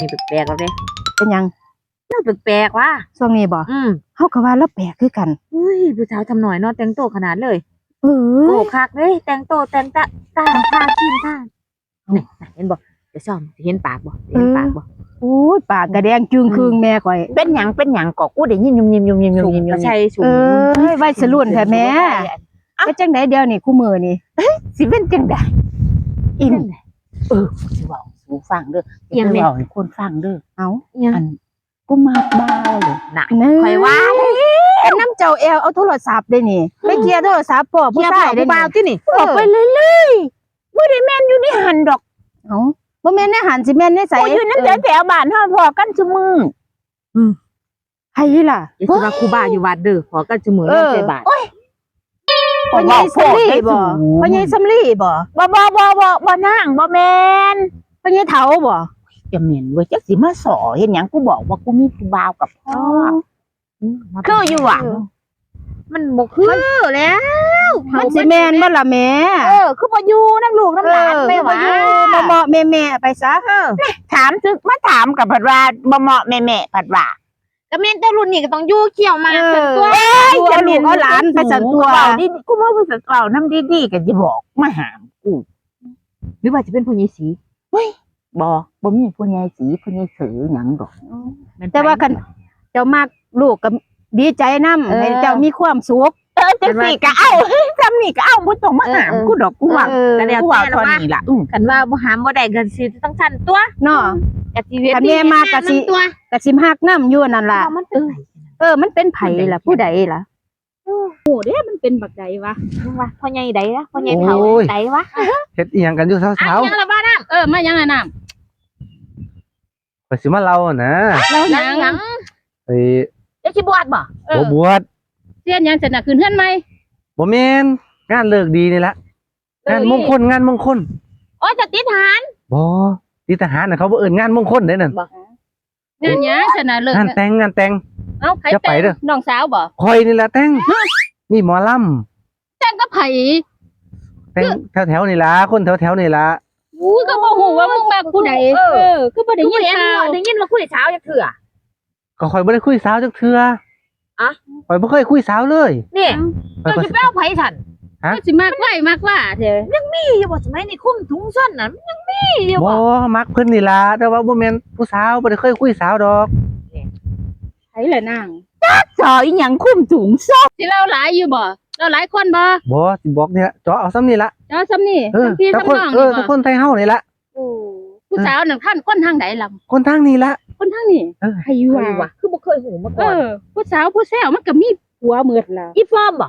นี่แปลกๆแล้วเด้เป็นหยังเราแปลกๆว่ะช่วงนี้บ่เฮาก็ว่าเราแปลกคือกันอุ้ยผู้สาวทำหน่อยเนาะแต่งตัวขนาดเลยโอ้คักเลยแต่งตัวแต่งตาท่ากินท่านี่เห็นบ่จะซ่อมเห็นปากบ่เห็นปากบ่โอ้ยปากกระแดงจึงครึ่งแม่ข่อยเป็นหยังก็กูได้ยินยุ่มใช่สูงไว้สรุ่นแท้แม่เป็นจังได๋เดี๋ยวนี้คู่มือนี่สิเป็นจังได๋อินสิเว้าสู่ฟังเด้อเว้าให้คนฟังเด้อเอ้าอันกูมาบ้าเลยน่ะข่อยว่าเป็นน้ำเจ้าแอลเอาโทรศัพท์ได้นี่ไปเคลียร์โทรศัพท์พ่อผู้ชายได้นี่ที่นี่ออกไปเลยๆบ่ได้แม่นอยู่ในหันดอกเอ้าบ่แม่นในหันสิแม่นในไสอยู่นำแถวบ้านเฮาพอกันซุมื้อไผล่ะอย่าสิว่าครูบาอยู่วัดเด้อขอกันเสมอในบาทพ่อใหญ่สำลีบ่พ่อใหญ่สำลีบ่บ่นางบ่แม่นพ่อใหญ่เฒ่าบ่จะเหม็นเว้ยจักสิมาสอเฮ็ดหยังกูบอกว่ากูมีผู้บ่าวกับพ่อคืออยู่อ่ะมันบ่คือแล้วมันสิแม่นบ่ล่ะแม่คือบ่อยู่นำลูกนำหลานไม่ว่าบ่เหมาะแม่ๆไปซะถามซึกมาถามกับผัดว่าบ่เหมาะแม่ผัดว่าก็แม่นแต่รุ่นนี้ก็ต้องอยู่เกี่ยวมาซั่นตัวจะลูกเอาหลานไปซั่นตัวดิกูว่าผู้สาวๆนำดีๆก็สิบอกมาหามกูหรือว่าจะเป็นผู้ใหญ่สีเฮ้ยบ่มีผู้ใหญ่สีผู้ใหญ่สือหยังดอกแต่ว่าคันเจ้ามักลูกก็ดีใจนำให้เจ้ามีความสุขจังซี่ก็เอาจำนี่ก็เอาบ่ต้องมาหามกูดอกกูว่าก็แล้วแต่ว่านี่ล่ะคันว่าบ่หามบ่ได้ก็สิต้องสั่นตัวเนาะก็สิเฮ็ดแม่มากก็สิฮักนำอยู่นั่นล่ะมันเป็นมันเป็นไผล่ะผู้ใดล่ะโอ้เด้มันเป็นบักใดวะว่าพ่อใหญ่ใดล่ะพ่อใหญ่เฒ่าใดวะเฮ็ดอีหยังกันอยู่เช้าๆยังละบ้าน้ำมายังน่ะน้ำก็สิมาเล่านะเราหยังไอ้จะสิบวชบ่บ่บวชเสียนหยังจะน่ะขึ้นเฮือนใหม่บ่แม่นงานเลิกดีนี่ละงานมงคลอ๋อจะติดทหารบ่ที่ทหารน่ะเขาบ่เอิ้นงานมงคลเด้นั่นงานหยังจะน่ะเลิกงานแต่งเอ้าใครแต่งน้องสาวบ่ข่อยนี่ล่ะแต่งนี่หมอลำแต่งกับไผแต่งแถวๆนี่ล่ะคนแถวๆนี่ล่ะอู้ก็บ่ฮู้ว่ามึงมักผู้ใดคือบ่ได้ยินข่าวได้ยินว่าคุยสาวจักเทื่อก็ข่อยบ่ได้คุยสาวจักเทื่อข่อยบ่เคยคุยสาวเลยนี่เจ้าสิไปเอาไผซั่นก็สิมากไว้มากว่าเด้ยังมีอยู่บ่สมัยนี้คุ้มถุงซ่อนน่ะยังมีอยู่บ่มักเพิ่นนี่ล่ะแต่ว่าบ่แม่นผู้สาวบ่ได้เคยคุยสาวดอกไผล่ะนางจออีหยังคุ้มถุงซอกสิเล่าหลายอยู่บ่เล่าหลายคนบ่สิบอกเนี่ยเจาะเอาซ้ำนี่ล่ะเจาะซ้ำนี่พี่ซ้ำน้องทุกคนไทยเฮานี่ล่ะผู้สาวนั่นท่านคนทางใดล่ะคนทางนี้ล่ะคนทางนี้ไผวะคือบ่เคยหูมาก่อนผู้สาวผู้แซวมันก็มีผัวหมดล่ะอีฟอร์มบ่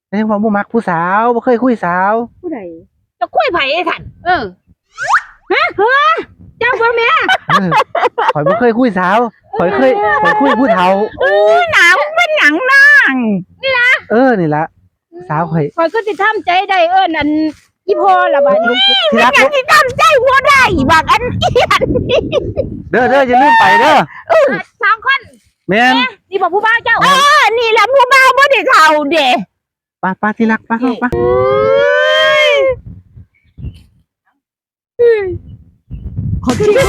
แต่ว่าบ่มักผู้สาวบ่เคยคุยสาวผู้ใดจะคุยไผไอ้ซั่นฮะเจ้าบ่แม่ข่อยบ่เคยคุยสาวข่อยคุยผู้เฒ่าหนาวเป็นหยังนางนี่ล่ะนี่ล่ะสาวข่อยก็สิทำใจได้อันอีพ่อล่ะบัดนี้ที่รักสิทำใจบ่ได้บักอันเอียนเด้ออย่าลืมไปเด้อ2คนแม่นนี่บ่ผู้บ่าวเจ้านี่ล่ะผู้บ่าวบ่ได้เฒ่าเด้ป้าที่รักป้าเข้าป้าขอคิดดู